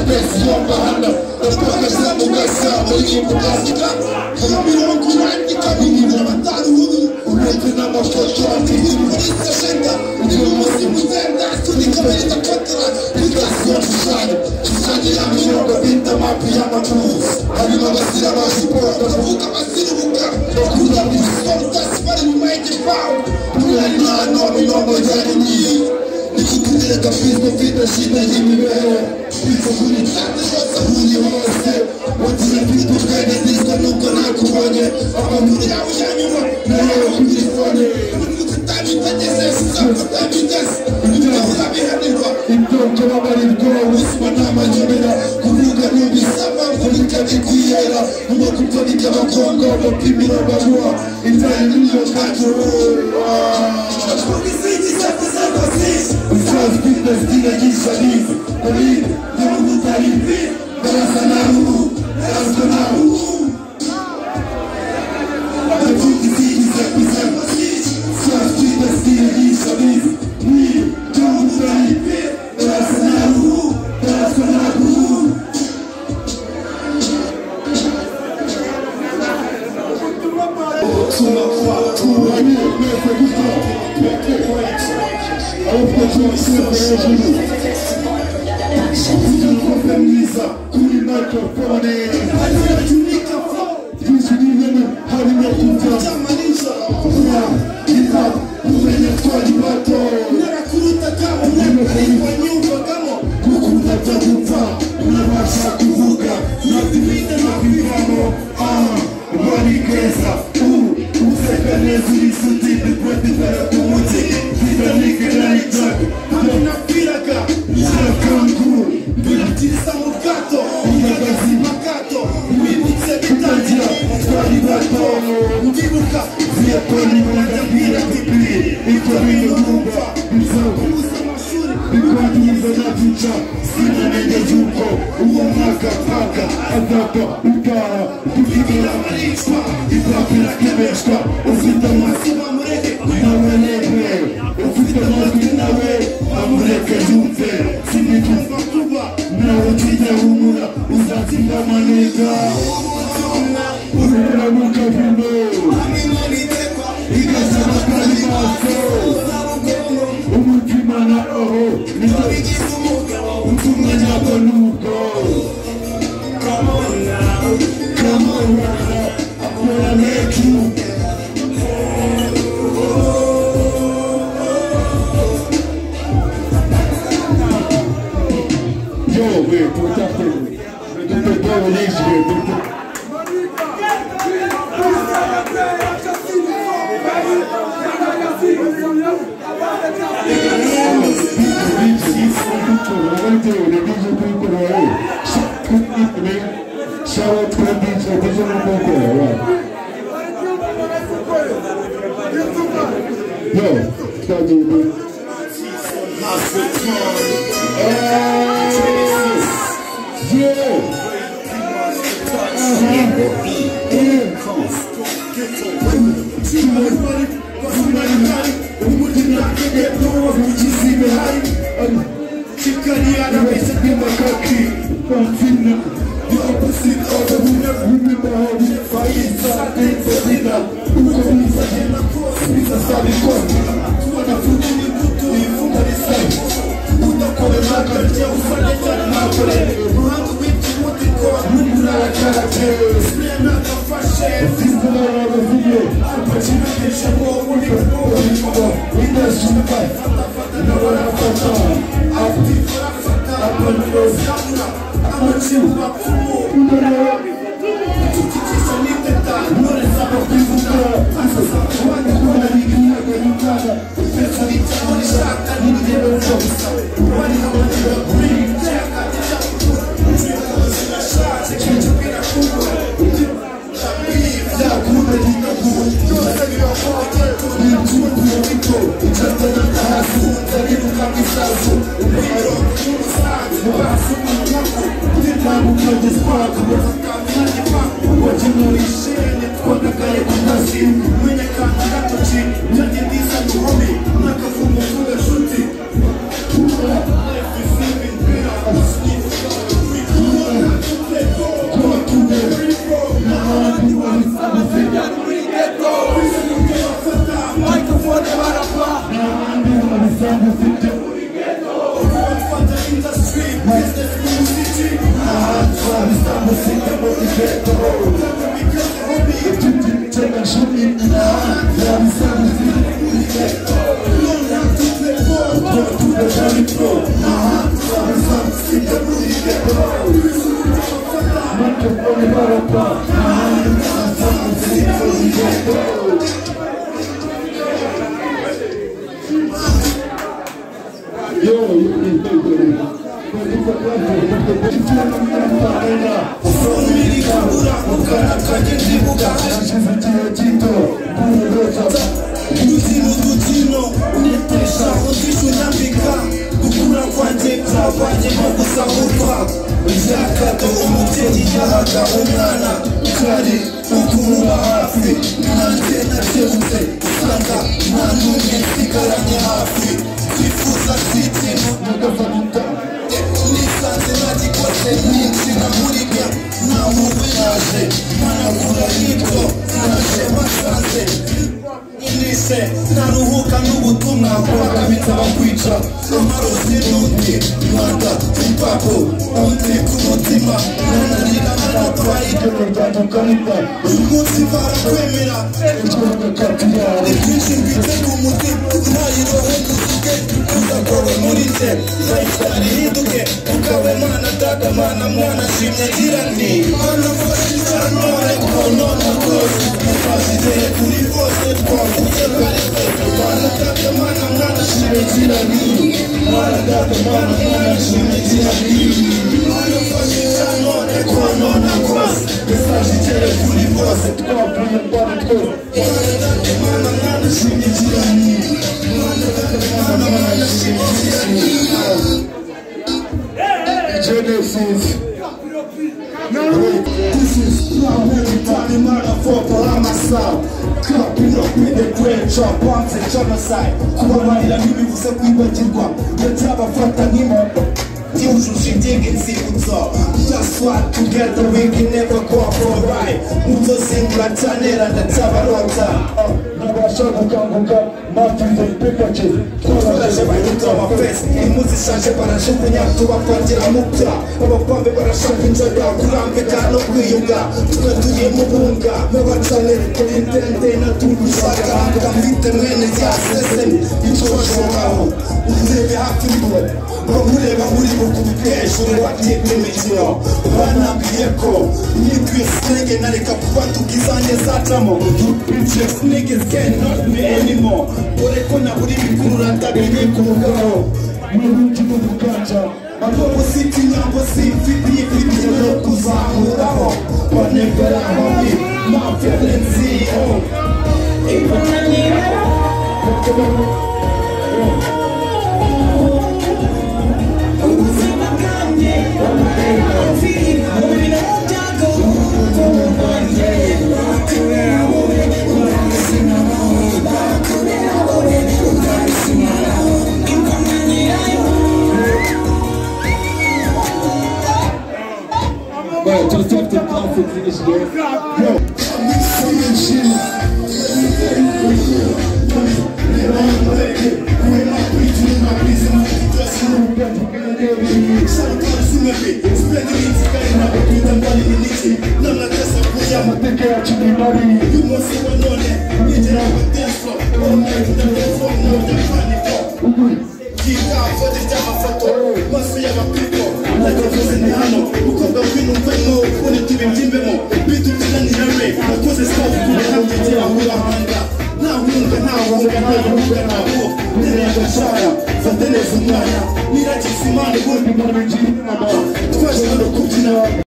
best yomba hano ndapakaza mu gasa muri imbuga mirongo inani kabiri n'abatanu bubi uretse n'amafoto afite muri seshenda uyu munsi muzenda sunika bita kotara bigasiyo shushanya ya mirongo bita mapu y'amatuzi harimo abasira ba siporo bavuga abasiribuka bakunda ibisorutasi bari mu mayigipawu umwari n'ahantu mirongo ijana n'iyi nikutugereka pizwe mfite shida y'imibeho biva kuri tante zose ahuriye hose wagira pizwe ubwenge zizwa nuko nakubonye amaguru yawe yanyuma nayo kuri telefone utabitageze utabitageze ibyo urabihanirwa ibyo babarirwa ubuzima n'amanyobera kuvuga n'ibisaba mvunika bikwiyera umukupfa bik'abakongo bapimira baruwa inzara n'iyo kajura Usazi pita stile jisalizi Kolini, nyamu tarifi Darasa naru, darasa naru Nafuti siji zapisa Usazi pita stile jisalizi Nyamu tarifi Darasa naru, darasa naru Suma kwa Tuwani, mefe gusto Mete kwa Kukamisa kuri microphone Tushirihene harimo kuta Hip-hop umenya twari bato Narakuruta kama Narakuruta nyumva kama Kukuta takupa Unabasha kuvuga Nativine navivano Wanikeza Useka nezi lisuti Bikweti para kumuti Vida nike nani jago Hamina piraka Zirakangu Binatisa mukato Unagazi makato Uibutse bitajia Twari bato Ndibuka Via kwani mwanda bila tipi Iko mino mumba Mzao Bikwatuiza na tucha Sina nende juko Uwa mwaka paka Adapa Ukara Tukibila marispa Ipapila kemeshka Ufita masima mureke Nawenebe Ufita masima nawe Amureke jumpe Sini kumpa kuba Nawe tija umura Uzatinda manega Urera muka vino Ikasama kalimaso Umutima na roho Utumwa nyako nuko Come on now Come on now I wanna make you Yo, wait, put that thing. Put that business mu city Nabisa musika mu ghetto Teka shumi Nabisa musika mu ghetto Long time to play ball Go to the very pro Nabisa musika mu ghetto Manke pone barapa Nabisa musika mu ghetto Yo, Sifuza sitino Nagafanita Nisanze nadikoze nyinshi namuribya Namubeyaje Managura hito Naje basanze Inise Naruhuka n'ubutumwa Bakabita bakwica Amarozi n'undi Rwanda Ipapo Undi ku mutima Nanarira n'abatwaye Uyu munsi barakwemera Ibyinshi mbitse ku mutima Ntayirohe dusike Uzakowe muri nze Nayisari hinduke Ukawe mana dada mana mwana shimye irani Mana mfashiza none konona rwose Mfashizeye kuri bose Twavuye pareze Mana dada mana mwana shimye irani Mana dada mana mwana shimye irani Mana mfashiza none konona rwose Mfashizeye kuri bose Twavuye pareze Mana dada mana mwana shimye irani Mana dada mana mwana shimye irani Genesis. This is now every time murder for Paramasa. Clapping up with the great chop, bombs and genocide. Kubabarira ntibivuze kwibagirwa, ndetse abafata nk'imoto. Yujuje inzibutso. Just what together we can never go for right. Mutozingura tanera ndatabarota. Nabasha gukanguka, mafize ipekache. Twaraje bahita amafesi, imuzi ishaje barajugunya tubafatira mu bya. Abapambe barashaka inzoga, kurambika no kwiyunga. Twe tugiye mu bunga, babacanere kuri ndende na tugushaka. Mfite mwene ya sesemi, icosho ngaho. Urebe hafi mwe, bamureba muri kubikeshure batipe imikino. Banambwiye ko nitwe snake nareka kuba tukizanye zatamo. Bitches niggas cannot be anymore. Ore ko naburi bikurura ndaganye ku mugabo. Muruti mu buganja. Madomo city nyambo simfiti ifiti yo kuzamuraho. Banegera homi, mafia lenzio. Well, just have to pass it to this year. Yo, I'm singing shit.